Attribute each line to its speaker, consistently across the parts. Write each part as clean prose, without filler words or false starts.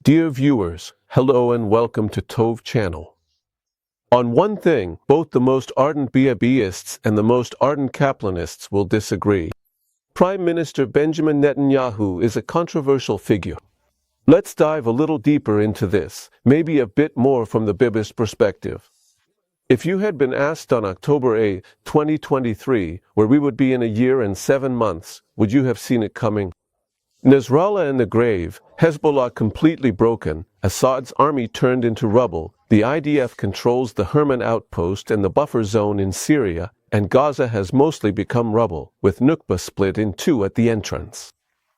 Speaker 1: Dear viewers, hello and welcome to Tove channel. On one thing, both the most ardent Biabeists and the most ardent Kaplanists will disagree. Prime Minister Benjamin Netanyahu is a controversial figure. Let's dive a little deeper into this, maybe a bit more from the Bibist perspective. If you had been asked on October 8, 2023, where we would be in a year and 7 months, would you have seen it coming? Nasrallah in the grave, Hezbollah completely broken, Assad's army turned into rubble, the IDF controls the Herman outpost and the buffer zone in Syria, and Gaza has mostly become rubble, with Nukba split in two at the entrance.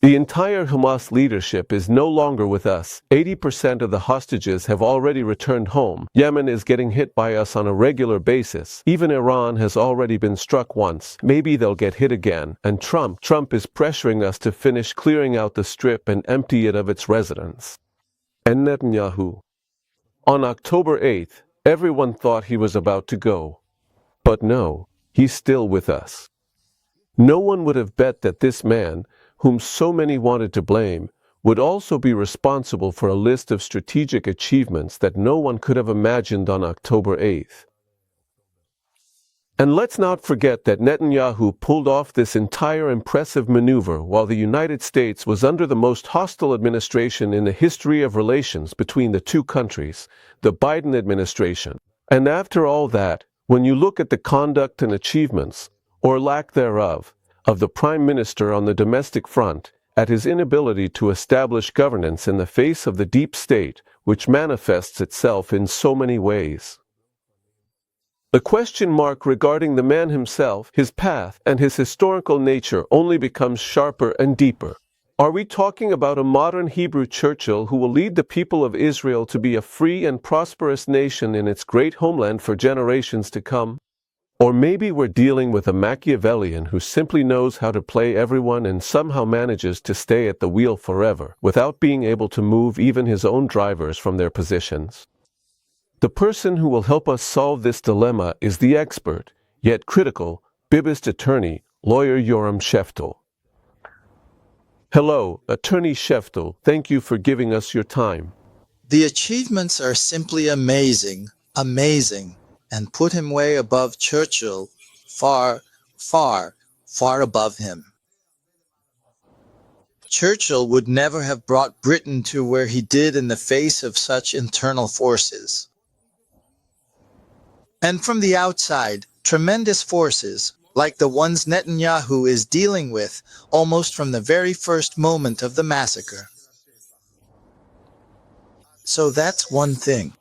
Speaker 1: The entire Hamas leadership is no longer with us. 80% of the hostages have already returned home. Yemen is getting hit by us on a regular basis. Even Iran has already been struck once. Maybe they'll get hit again. And Trump is pressuring us to finish clearing out the strip and empty it of its residents. And Netanyahu. On October 8th, everyone thought he was about to go. But no, he's still with us. No one would have bet that this man, whom so many wanted to blame, would also be responsible for a list of strategic achievements that no one could have imagined on October 8th. And let's not forget that Netanyahu pulled off this entire impressive maneuver while the United States was under the most hostile administration in the history of relations between the two countries, the Biden administration. And after all that, when you look at the conduct and achievements, or lack thereof, of the Prime Minister on the domestic front, at his inability to establish governance in the face of the deep state, which manifests itself in so many ways. The question mark regarding the man himself, his path, and his historical nature only becomes sharper and deeper. Are we talking about a modern Hebrew Churchill who will lead the people of Israel to be a free and prosperous nation in its great homeland for generations to come? Or maybe we're dealing with a Machiavellian who simply knows how to play everyone and somehow manages to stay at the wheel forever, without being able to move even his own drivers from their positions. The person who will help us solve this dilemma is the expert, yet critical, Bibist attorney, lawyer Yoram Sheftel. Hello, Attorney Sheftel, thank you for giving us your time.
Speaker 2: The achievements are simply amazing, and put him way above Churchill, far, far, far above him. Churchill would never have brought Britain to where he did in the face of such internal forces. And from the outside, tremendous forces, like the ones Netanyahu is dealing with almost from the very first moment of the massacre. So that's one thing.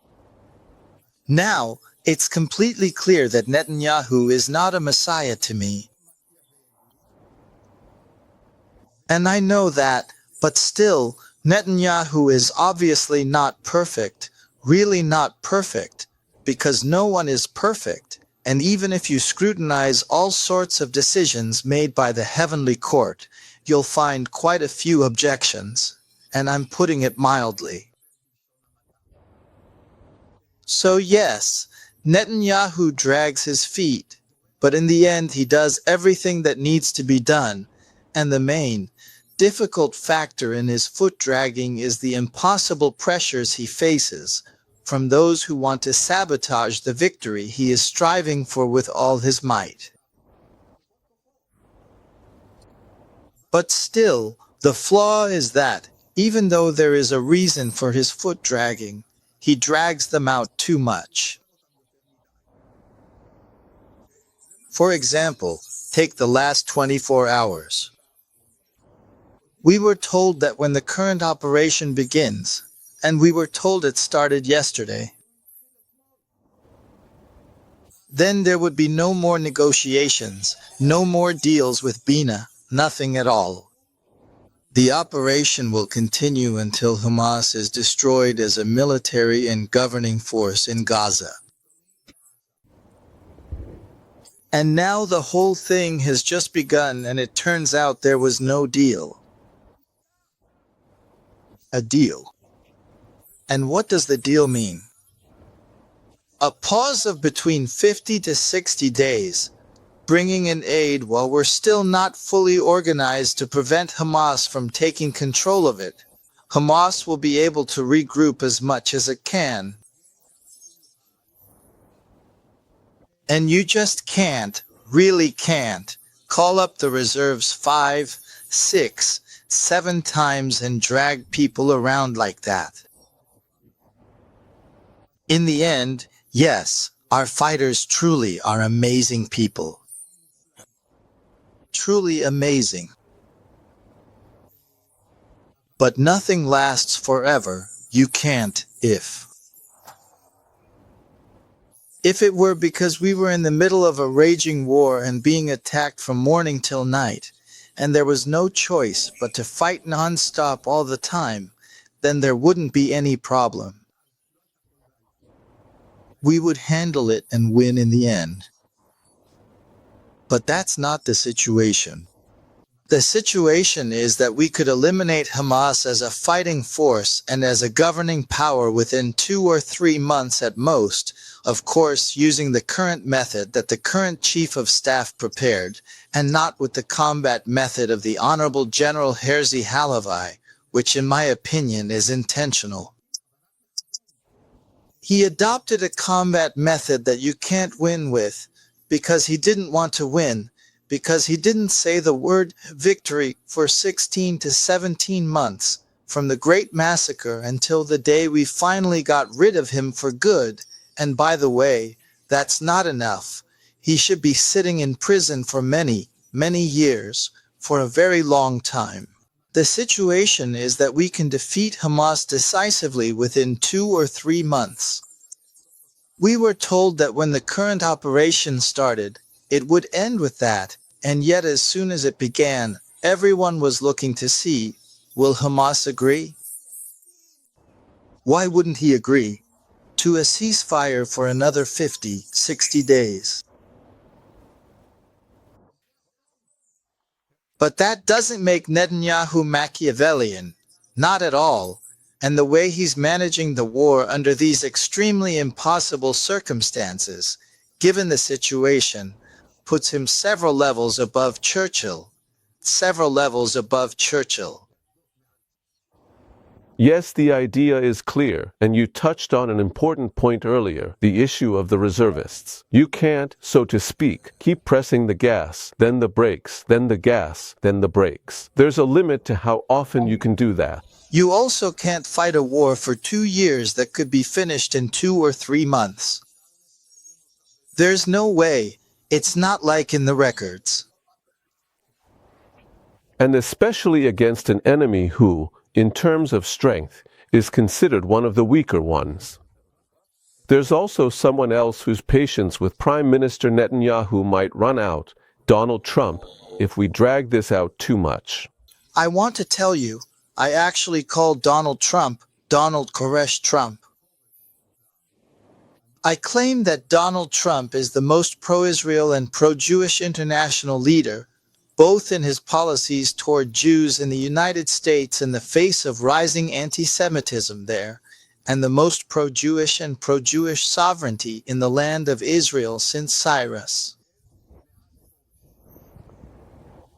Speaker 2: Now, it's completely clear that Netanyahu is not a messiah to me. And I know that, but still, Netanyahu is obviously not perfect, really not perfect, because no one is perfect, and even if you scrutinize all sorts of decisions made by the heavenly court, you'll find quite a few objections, and I'm putting it mildly. So yes, Netanyahu drags his feet, but in the end he does everything that needs to be done, and the main, difficult factor in his foot dragging is the impossible pressures he faces from those who want to sabotage the victory he is striving for with all his might. But still, the flaw is that, even though there is a reason for his foot dragging, he drags them out too much. For example, take the last 24 hours. We were told that when the current operation begins, and we were told it started yesterday, then there would be no more negotiations, no more deals with Bina, nothing at all. The operation will continue until Hamas is destroyed as a military and governing force in Gaza. And now the whole thing has just begun, and it turns out there was no deal. A deal. And what does the deal mean? A pause of between 50 to 60 days, bringing in aid while we're still not fully organized to prevent Hamas from taking control of it. Hamas will be able to regroup as much as it can. And you just can't, really can't, call up the reserves 5, 6, 7 times and drag people around like that. In the end, yes, our fighters truly are amazing people. Truly amazing. But nothing lasts forever. You can't if. If it were because we were in the middle of a raging war and being attacked from morning till night, and there was no choice but to fight non-stop all the time, then there wouldn't be any problem. We would handle it and win in the end. But that's not the situation. The situation is that we could eliminate Hamas as a fighting force and as a governing power within 2 or 3 months at most, of course using the current method that the current Chief of Staff prepared, and not with the combat method of the Honorable General Herzi Halevi, which in my opinion is intentional. He adopted a combat method that you can't win with, because he didn't want to win, because he didn't say the word victory for 16 to 17 months, from the Great Massacre until the day we finally got rid of him for good. And by the way, that's not enough. He should be sitting in prison for many, many years, for a very long time. The situation is that we can defeat Hamas decisively within 2 or 3 months. We were told that when the current operation started, it would end with that, and yet as soon as it began, everyone was looking to see, will Hamas agree? Why wouldn't he agree to a ceasefire for another 50, 60 days? But that doesn't make Netanyahu Machiavellian, not at all, and the way he's managing the war under these extremely impossible circumstances, given the situation, puts him several levels above Churchill. Several levels above Churchill.
Speaker 1: Yes, the idea is clear, and you touched on an important point earlier, the issue of the reservists. You can't, so to speak, keep pressing the gas, then the brakes, then the gas, then the brakes. There's a limit to how often you can do that.
Speaker 2: You also can't fight a war for 2 years that could be finished in 2 or 3 months. There's no way. It's not like in the records.
Speaker 1: And especially against an enemy who, in terms of strength, is considered one of the weaker ones. There's also someone else whose patience with Prime Minister Netanyahu might run out, Donald Trump, if we drag this out too much.
Speaker 2: I want to tell you, I actually called Donald Trump Donald Koresh Trump. I claim that Donald Trump is the most pro-Israel and pro-Jewish international leader, both in his policies toward Jews in the United States in the face of rising anti-Semitism there, and the most pro-Jewish and pro-Jewish sovereignty in the land of Israel since Cyrus.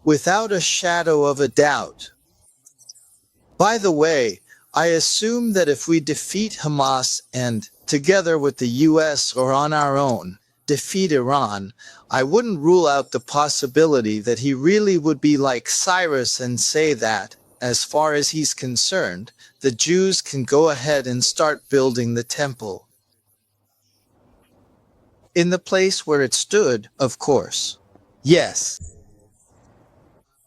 Speaker 2: Without a shadow of a doubt. By the way, I assume that if we defeat Hamas and, together with the US or on our own, defeat Iran, I wouldn't rule out the possibility that he really would be like Cyrus and say that, as far as he's concerned, the Jews can go ahead and start building the temple. In the place where it stood, of course. Yes.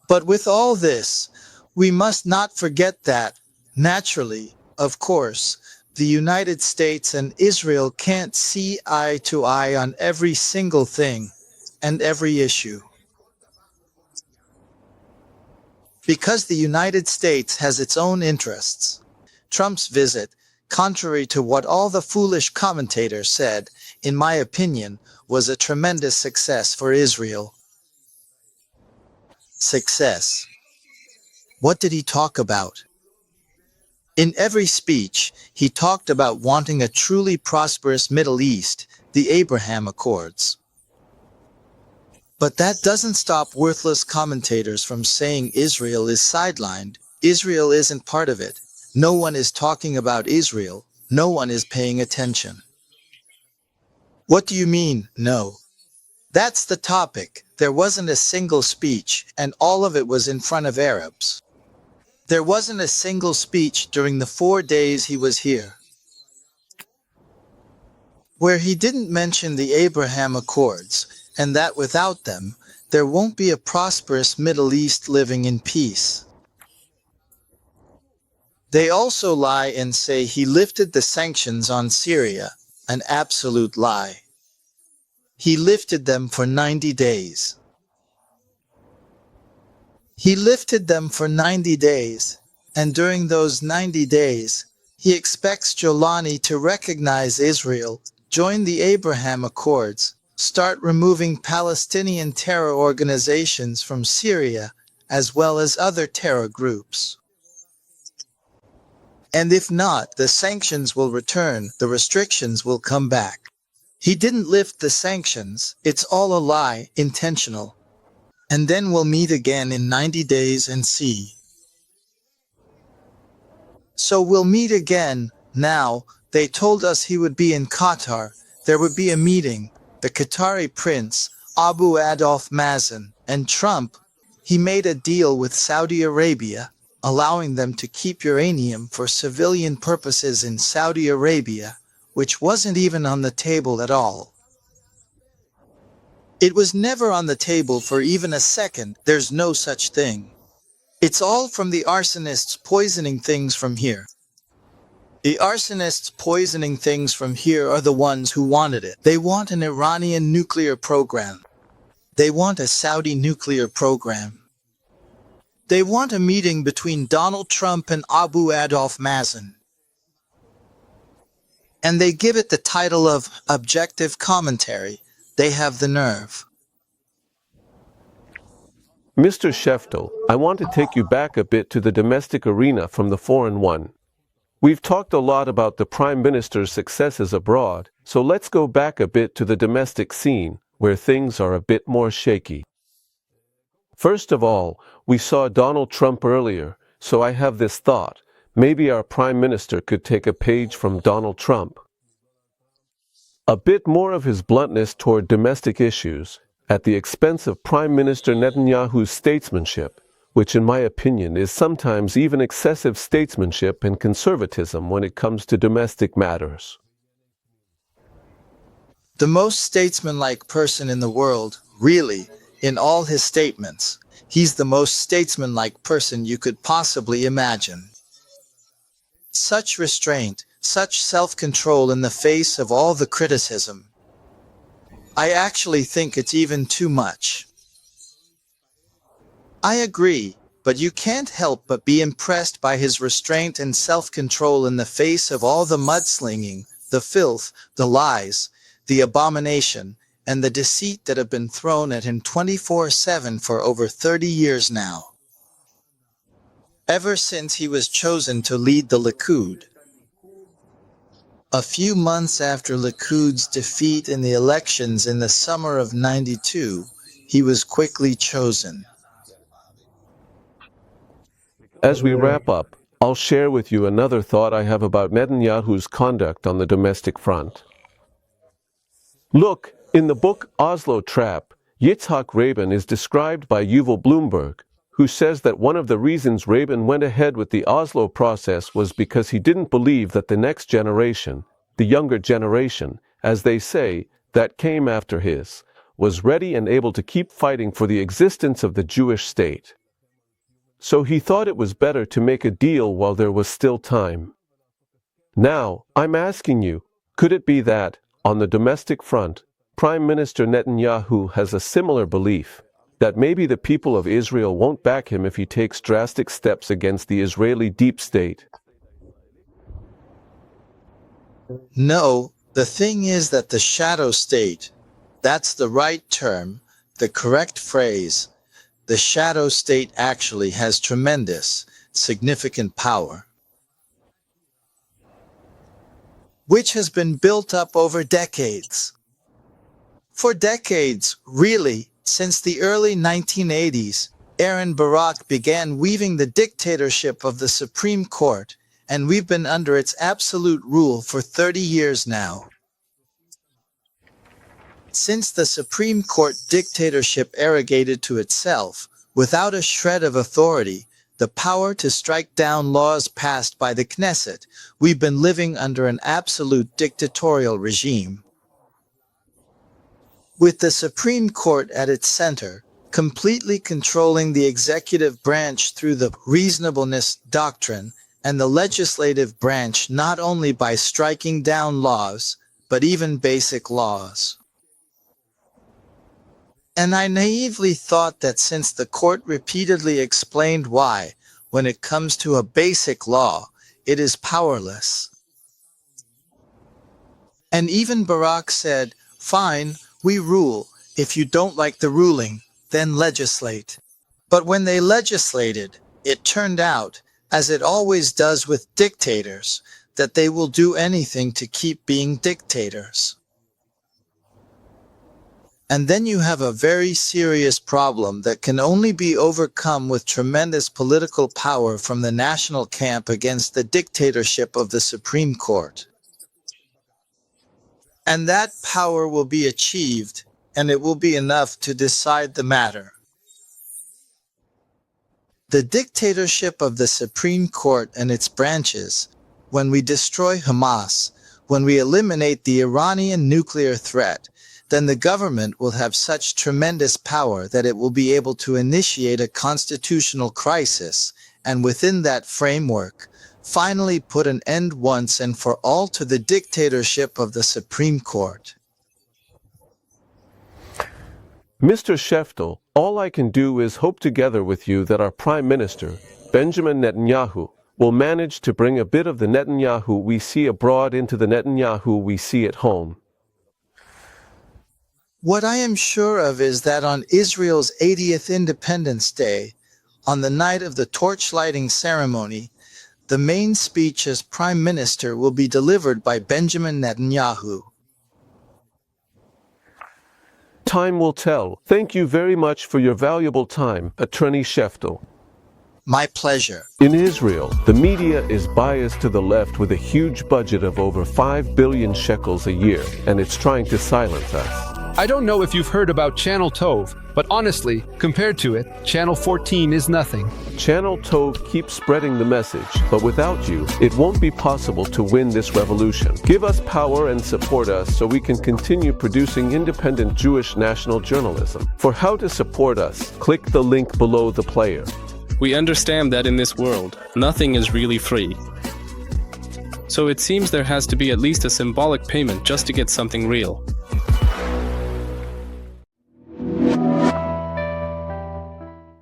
Speaker 2: But with all this, we must not forget that, naturally, of course, the United States and Israel can't see eye to eye on every single thing and every issue. Because the United States has its own interests. Trump's visit, contrary to what all the foolish commentators said, in my opinion, was a tremendous success for Israel. Success. What did he talk about? In every speech, he talked about wanting a truly prosperous Middle East, the Abraham Accords. But that doesn't stop worthless commentators from saying Israel is sidelined. Israel isn't part of it. No one is talking about Israel. No one is paying attention. What do you mean, no? That's the topic. There wasn't a single speech, and all of it was in front of Arabs. There wasn't a single speech during the 4 days he was here where he didn't mention the Abraham Accords, and that without them, there won't be a prosperous Middle East living in peace. They also lie and say he lifted the sanctions on Syria, an absolute lie. He lifted them for 90 days. He lifted them for 90 days, and during those 90 days, he expects Jolani to recognize Israel, join the Abraham Accords, start removing Palestinian terror organizations from Syria, as well as other terror groups. And if not, the sanctions will return, the restrictions will come back. He didn't lift the sanctions, it's all a lie, intentional. And then we'll meet again in 90 days and see. So we'll meet again. Now, they told us he would be in Qatar. There would be a meeting. The Qatari prince, Abu Adolf Mazen, and Trump. He made a deal with Saudi Arabia, allowing them to keep uranium for civilian purposes in Saudi Arabia, which wasn't even on the table at all. It was never on the table for even a second. There's no such thing. It's all from the arsonists poisoning things from here. The arsonists poisoning things from here are the ones who wanted it. They want an Iranian nuclear program. They want a Saudi nuclear program. They want a meeting between Donald Trump and Abu Adolf Mazen. And they give it the title of objective commentary. They have the nerve.
Speaker 1: Mr. Sheftel, I want to take you back a bit to the domestic arena from the foreign one. We've talked a lot about the Prime Minister's successes abroad, so let's go back a bit to the domestic scene, where things are a bit more shaky. First of all, we saw Donald Trump earlier, so I have this thought. Maybe our Prime Minister could take a page from Donald Trump. A bit more of his bluntness toward domestic issues, at the expense of Prime Minister Netanyahu's statesmanship, which in my opinion is sometimes even excessive statesmanship and conservatism when it comes to domestic matters.
Speaker 2: The most statesmanlike person in the world, really, in all his statements. He's the most statesmanlike person you could possibly imagine. Such restraint, such self-control in the face of all the criticism. I actually think it's even too much. I agree, but you can't help but be impressed by his restraint and self-control in the face of all the mudslinging, the filth, the lies, the abomination, and the deceit that have been thrown at him 24/7 for over 30 years now. Ever since he was chosen to lead the Likud. A few months after Likud's defeat in the elections in the summer of '92, he was quickly chosen.
Speaker 1: As we wrap up, I'll share with you another thought I have about Netanyahu's conduct on the domestic front. Look, in the book Oslo Trap, Yitzhak Rabin is described by Yuval Bloomberg, who says that one of the reasons Rabin went ahead with the Oslo process was because he didn't believe that the next generation, the younger generation, as they say, that came after his, was ready and able to keep fighting for the existence of the Jewish state. So he thought it was better to make a deal while there was still time. Now, I'm asking you, could it be that, on the domestic front, Prime Minister Netanyahu has a similar belief, that maybe the people of Israel won't back him if he takes drastic steps against the Israeli deep state?
Speaker 2: No, the thing is that the shadow state, that's the right term, the correct phrase, the shadow state actually has tremendous, significant power, which has been built up over decades. For decades, really, Since the early 1980s, Aaron Barak began weaving the dictatorship of the Supreme Court, and we've been under its absolute rule for 30 years now. Since the Supreme Court dictatorship arrogated to itself, without a shred of authority, the power to strike down laws passed by the Knesset, we've been living under an absolute dictatorial regime. With the Supreme Court at its center, completely controlling the executive branch through the reasonableness doctrine, and the legislative branch not only by striking down laws, but even basic laws. And I naively thought that since the court repeatedly explained why, when it comes to a basic law, it is powerless. And even Barak said, "Fine, we rule. If you don't like the ruling, then legislate." But when they legislated, it turned out, as it always does with dictators, that they will do anything to keep being dictators. And then you have a very serious problem that can only be overcome with tremendous political power from the national camp against the dictatorship of the Supreme Court. And that power will be achieved, and it will be enough to decide the matter. The dictatorship of the Supreme Court and its branches, when we destroy Hamas, when we eliminate the Iranian nuclear threat, then the government will have such tremendous power that it will be able to initiate a constitutional crisis, and within that framework, finally put an end once and for all to the dictatorship of the Supreme Court.
Speaker 1: Mr. Sheftel, all I can do is hope together with you that our Prime Minister, Benjamin Netanyahu, will manage to bring a bit of the Netanyahu we see abroad into the Netanyahu we see at home.
Speaker 2: What I am sure of is that on Israel's 80th Independence Day, on the night of the torch-lighting ceremony, the main speech as Prime Minister will be delivered by Benjamin Netanyahu.
Speaker 1: Time will tell. Thank you very much for your valuable time, Attorney Sheftel.
Speaker 2: My pleasure.
Speaker 1: In Israel, the media is biased to the left with a huge budget of over 5 billion shekels a year, and it's trying to silence us.
Speaker 3: I don't know if you've heard about Channel Tov, but honestly, compared to it, Channel 14 is nothing.
Speaker 1: Channel Tov keeps spreading the message, but without you, it won't be possible to win this revolution. Give us power and support us so we can continue producing independent Jewish national journalism. For how to support us, click the link below the player.
Speaker 4: We understand that in this world, nothing is really free. So it seems there has to be at least a symbolic payment just to get something real.